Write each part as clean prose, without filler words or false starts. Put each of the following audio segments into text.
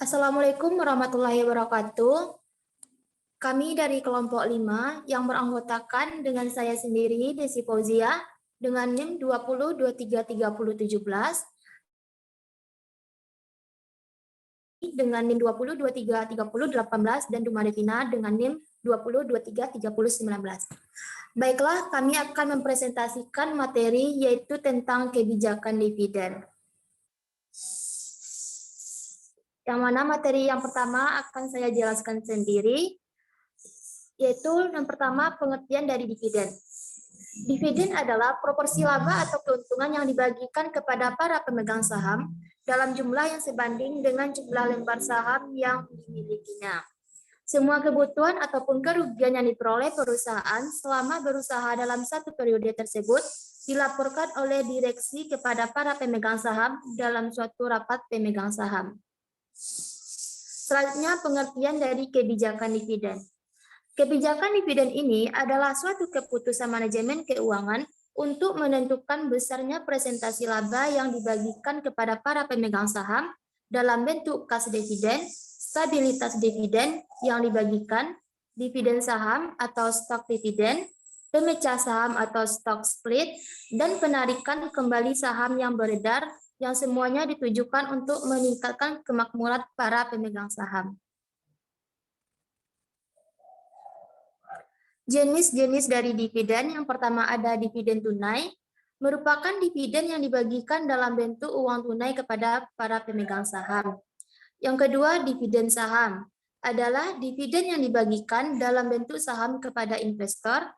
Assalamualaikum warahmatullahi wabarakatuh. Kami dari kelompok 5 yang beranggotakan dengan saya sendiri, Desi Fauzia, dengan NIM 20233017, dengan NIM 20233018, dan Duma Devina dengan NIM 20233019. Baiklah, kami akan mempresentasikan materi yaitu tentang kebijakan dividen. Yang mana materi yang pertama akan saya jelaskan sendiri, yaitu yang pertama pengertian dari dividen. Dividen adalah proporsi laba atau keuntungan yang dibagikan kepada para pemegang saham dalam jumlah yang sebanding dengan jumlah lembar saham yang dimilikinya. Semua kebutuhan ataupun kerugian yang diperoleh perusahaan selama berusaha dalam satu periode tersebut dilaporkan oleh direksi kepada para pemegang saham dalam suatu rapat pemegang saham. Selanjutnya, pengertian dari kebijakan dividen. Kebijakan dividen ini adalah suatu keputusan manajemen keuangan untuk menentukan besarnya presentasi laba yang dibagikan kepada para pemegang saham dalam bentuk kas dividen, stabilitas dividen yang dibagikan, dividen saham atau stok dividen, pemecah saham atau stock split, dan penarikan kembali saham yang beredar yang semuanya ditujukan untuk meningkatkan kemakmuran para pemegang saham. Jenis-jenis dari dividen yang pertama ada dividen tunai, merupakan dividen yang dibagikan dalam bentuk uang tunai kepada para pemegang saham. Yang kedua, dividen saham adalah dividen yang dibagikan dalam bentuk saham kepada investor.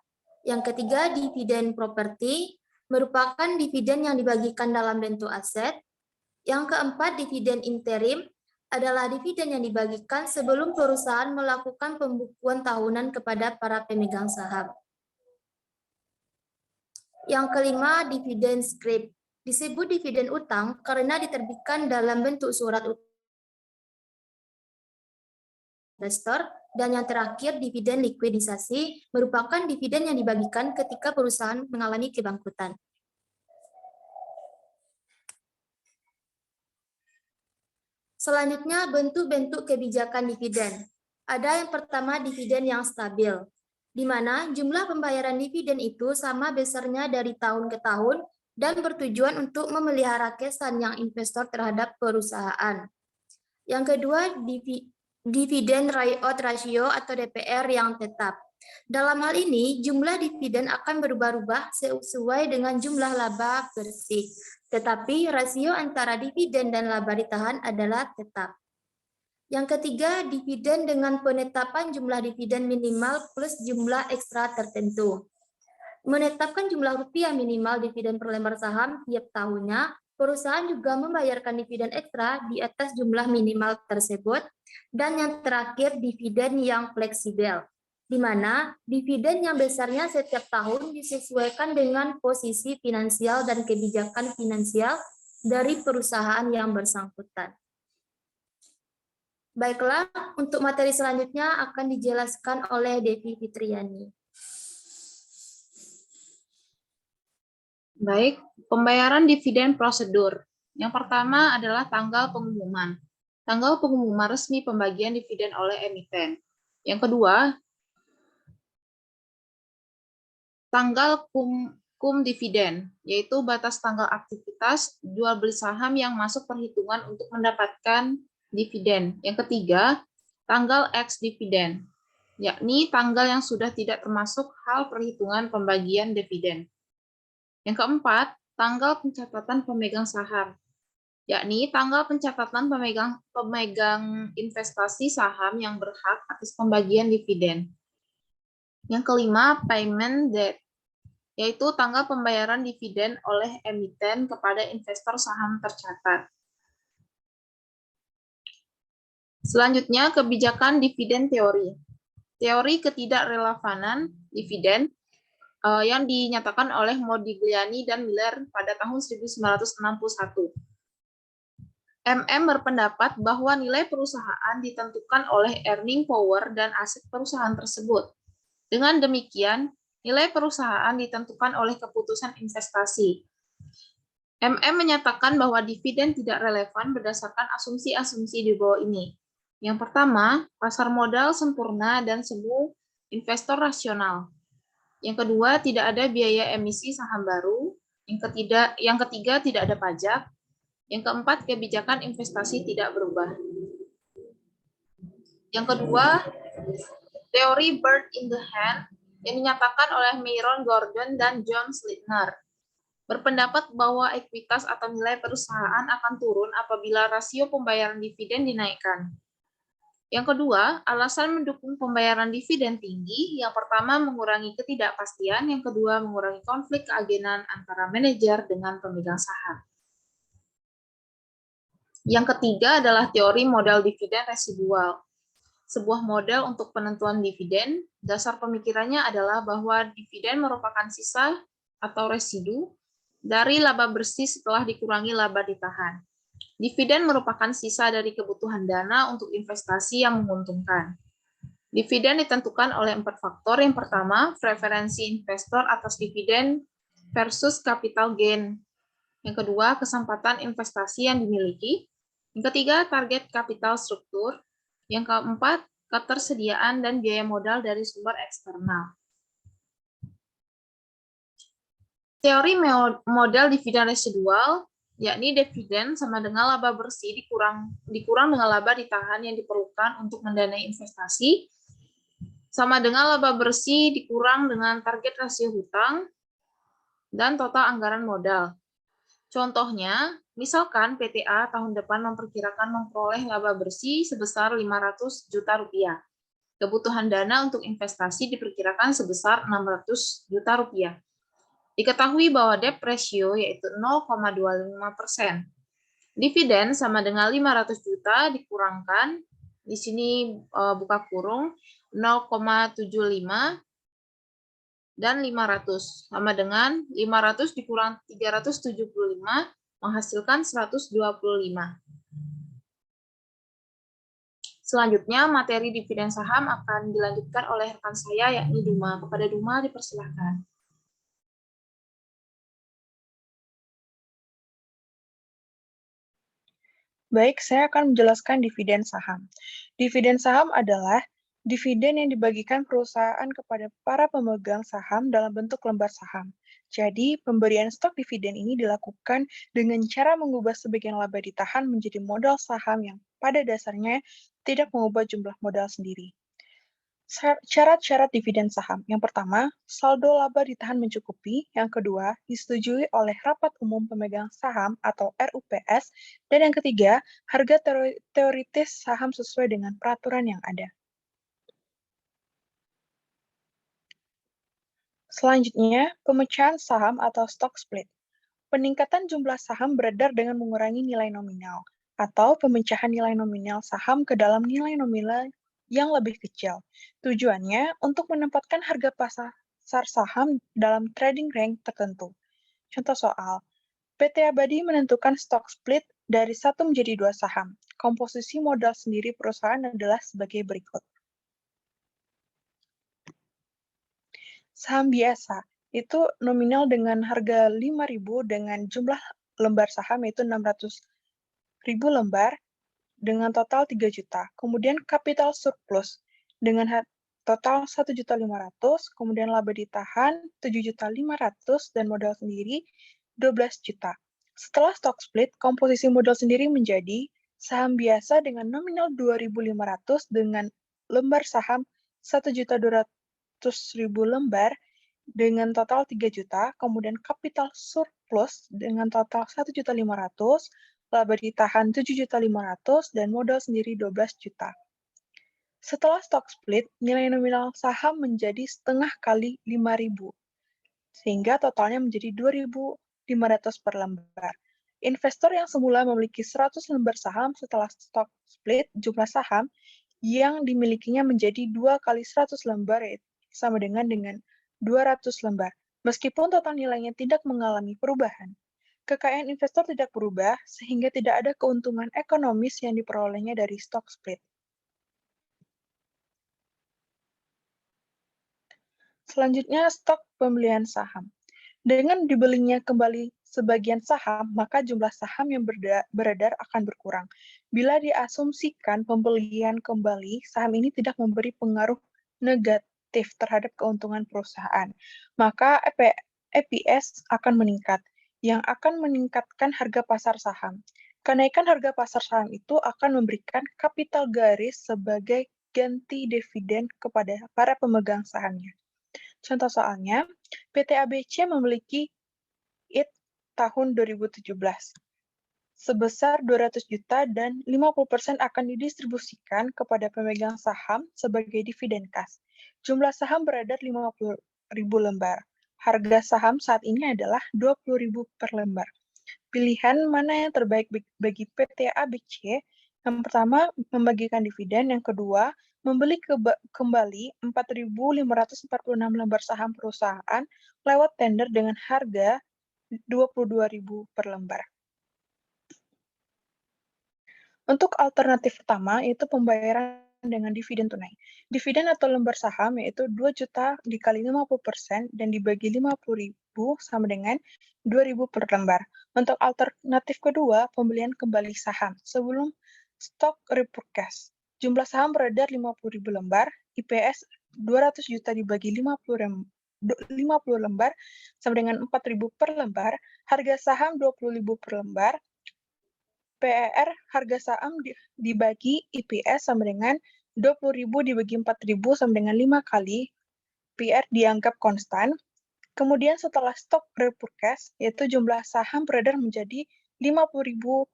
Yang ketiga, dividen properti merupakan dividen yang dibagikan dalam bentuk aset. Yang keempat, dividen interim adalah dividen yang dibagikan sebelum perusahaan melakukan pembukuan tahunan kepada para pemegang saham. Yang kelima, dividen scrip. Disebut dividen utang karena diterbitkan dalam bentuk surat utang investor. Dan yang terakhir, dividen likuidisasi merupakan dividen yang dibagikan ketika perusahaan mengalami kebangkrutan. Selanjutnya, bentuk-bentuk kebijakan dividen. Ada yang pertama, dividen yang stabil, di mana jumlah pembayaran dividen itu sama besarnya dari tahun ke tahun dan bertujuan untuk memelihara kesan yang investor terhadap perusahaan. Yang kedua, dividen payout ratio atau DPR yang tetap. Dalam hal ini, jumlah dividen akan berubah-ubah sesuai dengan jumlah laba bersih. Tetapi rasio antara dividen dan laba ditahan adalah tetap. Yang ketiga, dividen dengan penetapan jumlah dividen minimal plus jumlah ekstra tertentu. Menetapkan jumlah rupiah minimal dividen per lembar saham tiap tahunnya, perusahaan juga membayarkan dividen ekstra di atas jumlah minimal tersebut. Dan yang terakhir, dividen yang fleksibel, di mana dividen yang besarnya setiap tahun disesuaikan dengan posisi finansial dan kebijakan finansial dari perusahaan yang bersangkutan. Baiklah, untuk materi selanjutnya akan dijelaskan oleh Devi Fitriani. Baik, pembayaran dividen prosedur. Yang pertama adalah tanggal pengumuman. Tanggal pengumuman resmi pembagian dividen oleh emiten. Yang kedua, tanggal cum dividen, yaitu batas tanggal aktivitas jual beli saham yang masuk perhitungan untuk mendapatkan dividen. Yang ketiga, tanggal ex dividen, yakni tanggal yang sudah tidak termasuk hal perhitungan pembagian dividen. Yang keempat, tanggal pencatatan pemegang saham, yakni tanggal pencatatan pemegang investasi saham yang berhak atas pembagian dividen. Yang kelima, payment date, yaitu tanggal pembayaran dividen oleh emiten kepada investor saham tercatat. Selanjutnya, kebijakan dividen teori. Teori ketidakrelevanan dividen yang dinyatakan oleh Modigliani dan Miller pada tahun 1961. MM berpendapat bahwa nilai perusahaan ditentukan oleh earning power dan aset perusahaan tersebut. Dengan demikian, nilai perusahaan ditentukan oleh keputusan investasi. MM menyatakan bahwa dividen tidak relevan berdasarkan asumsi-asumsi di bawah ini. Yang pertama, pasar modal sempurna dan semu investor rasional. Yang kedua, tidak ada biaya emisi saham baru. Yang ketiga, tidak ada pajak. Yang keempat, kebijakan investasi tidak berubah. Yang kedua, teori bird in the hand yang dinyatakan oleh Myron Gordon dan John Slitner berpendapat bahwa ekuitas atau nilai perusahaan akan turun apabila rasio pembayaran dividen dinaikkan. Yang kedua, alasan mendukung pembayaran dividen tinggi, yang pertama mengurangi ketidakpastian, yang kedua mengurangi konflik keagenan antara manajer dengan pemegang saham. Yang ketiga adalah teori modal dividen residual. Sebuah model untuk penentuan dividen, dasar pemikirannya adalah bahwa dividen merupakan sisa atau residu dari laba bersih setelah dikurangi laba ditahan. Dividen merupakan sisa dari kebutuhan dana untuk investasi yang menguntungkan. Dividen ditentukan oleh 4 faktor. Yang pertama, preferensi investor atas dividen versus capital gain. Yang kedua, kesempatan investasi yang dimiliki. Yang ketiga, target capital struktur. Yang keempat, ketersediaan dan biaya modal dari sumber eksternal. Teori modal dividen residual, yakni dividen sama dengan laba bersih dikurang dengan laba ditahan yang diperlukan untuk mendanai investasi, sama dengan laba bersih dikurang dengan target rasio hutang dan total anggaran modal. Contohnya, misalkan PTA tahun depan memperkirakan memperoleh laba bersih sebesar 500 juta rupiah. Kebutuhan dana untuk investasi diperkirakan sebesar 600 juta rupiah. Diketahui bahwa debt ratio yaitu 0,25%. Dividen sama dengan 500 juta dikurangkan, di sini buka kurung, 0,75 dan 500 sama dengan 500 dikurang 375 menghasilkan 125. Selanjutnya materi dividen saham akan dilanjutkan oleh rekan saya yakni Duma. Kepada Duma dipersilahkan. Baik, saya akan menjelaskan dividen saham. Dividen saham adalah dividen yang dibagikan perusahaan kepada para pemegang saham dalam bentuk lembar saham. Jadi, pemberian stok dividen ini dilakukan dengan cara mengubah sebagian laba ditahan menjadi modal saham yang pada dasarnya tidak mengubah jumlah modal sendiri. Syarat-syarat dividen saham. Yang pertama, saldo laba ditahan mencukupi. Yang kedua, disetujui oleh Rapat Umum Pemegang Saham atau RUPS. Dan yang ketiga, harga teoritis saham sesuai dengan peraturan yang ada. Selanjutnya, pemecahan saham atau stock split. Peningkatan jumlah saham beredar dengan mengurangi nilai nominal, atau pemecahan nilai nominal saham ke dalam nilai nominal yang lebih kecil. Tujuannya untuk menempatkan harga pasar saham dalam trading range tertentu. Contoh soal, PT Abadi menentukan stock split dari 1 menjadi 2 saham. Komposisi modal sendiri perusahaan adalah sebagai berikut. Saham biasa, itu nominal dengan harga 5.000 dengan jumlah lembar saham yaitu 600.000 lembar dengan total 3 juta. Kemudian capital surplus dengan total 1.500.000, kemudian laba ditahan 7.500.000 dan modal sendiri 12 juta. Setelah stock split, komposisi modal sendiri menjadi saham biasa dengan nominal 2.500 dengan lembar saham 1.200.000 lembar dengan total 3 juta, kemudian capital surplus dengan total 1.500.000, laba ditahan 7.500.000 dan modal sendiri 12 juta. Setelah stock split, nilai nominal saham menjadi setengah kali 5.000, sehingga totalnya menjadi 2.500 per lembar. Investor yang semula memiliki 100 lembar saham setelah stock split, jumlah saham yang dimilikinya menjadi 2 kali 100 lembar, sama dengan 200 lembar, meskipun total nilainya tidak mengalami perubahan. Kekayaan investor tidak berubah, sehingga tidak ada keuntungan ekonomis yang diperolehnya dari stock split. Selanjutnya, stok pembelian saham. Dengan dibelinya kembali sebagian saham, maka jumlah saham yang beredar akan berkurang. Bila diasumsikan pembelian kembali, saham ini tidak memberi pengaruh negatif terhadap keuntungan perusahaan, maka EPS akan meningkat, yang akan meningkatkan harga pasar saham. Kenaikan harga pasar saham itu akan memberikan capital gains sebagai ganti dividen kepada para pemegang sahamnya. Contoh soalnya, PT ABC memiliki IT tahun 2017 sebesar 200 juta dan 50% akan didistribusikan kepada pemegang saham sebagai dividen kas. Jumlah saham beredar 50.000 lembar. Harga saham saat ini adalah 20.000 per lembar. Pilihan mana yang terbaik bagi PT ABC? Yang pertama, membagikan dividen. Yang kedua, membeli kembali 4.546 lembar saham perusahaan lewat tender dengan harga 22.000 per lembar. Untuk alternatif pertama, yaitu pembayaran dengan dividen tunai. Dividen atau lembar saham yaitu 2 juta dikali 50% dan dibagi 50.000 sama dengan 2.000 per lembar. Untuk alternatif kedua, pembelian kembali saham sebelum stock repurchase. Jumlah saham beredar 50.000 lembar, IPS 200 juta dibagi 50 lembar sama dengan 4.000 per lembar, harga saham 20.000 per lembar, PER harga saham dibagi IPS sama dengan 20.000 dibagi 4.000 sama dengan 5 kali, PR dianggap konstan. Kemudian setelah stock repurchase, yaitu jumlah saham beredar menjadi 50.000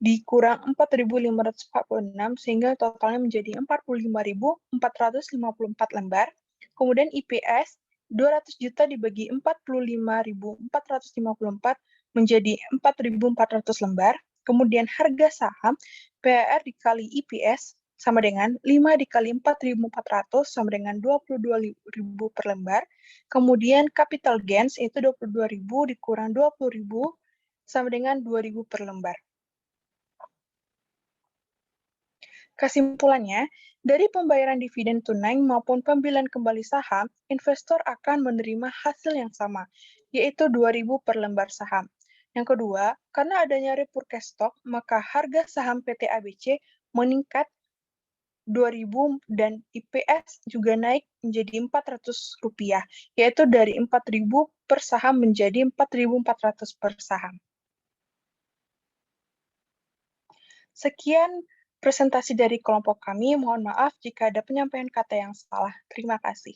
dikurang 4.546, sehingga totalnya menjadi 45.454 lembar. Kemudian IPS 200 juta dibagi 45.454 menjadi 4.400 lembar. Kemudian harga saham PER dikali IPS sama dengan 5 dikali 4.400 sama dengan 22.000 per lembar. Kemudian capital gains itu 22.000 dikurang 20.000 sama dengan 2.000 per lembar. Kesimpulannya, dari pembayaran dividen tunai maupun pembelian kembali saham, investor akan menerima hasil yang sama, yaitu 2.000 per lembar saham. Yang kedua, karena adanya repurchase stock, maka harga saham PT ABC meningkat 2.000 dan IPS juga naik menjadi Rp400, yaitu dari 4.000 per saham menjadi 4.400 per saham. Sekian presentasi dari kelompok kami. Mohon maaf jika ada penyampaian kata yang salah. Terima kasih.